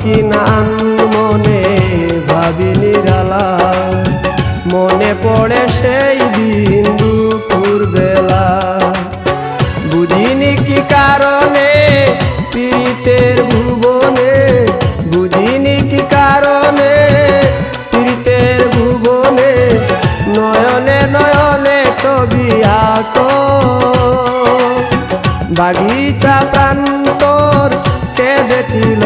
কি নান মনে ভাবি নিরালা, মনে পড়ে সেই দিন দুপুর বেলা। বুঝিনি কি কারণে পীড়িতের ভুবনে, বুঝিনি কি কারণে পীড়িতের ভুবনে, নয়নে নয়নে কবি আঁকো। বাগিচা প্রান্তর কেঁদেছিল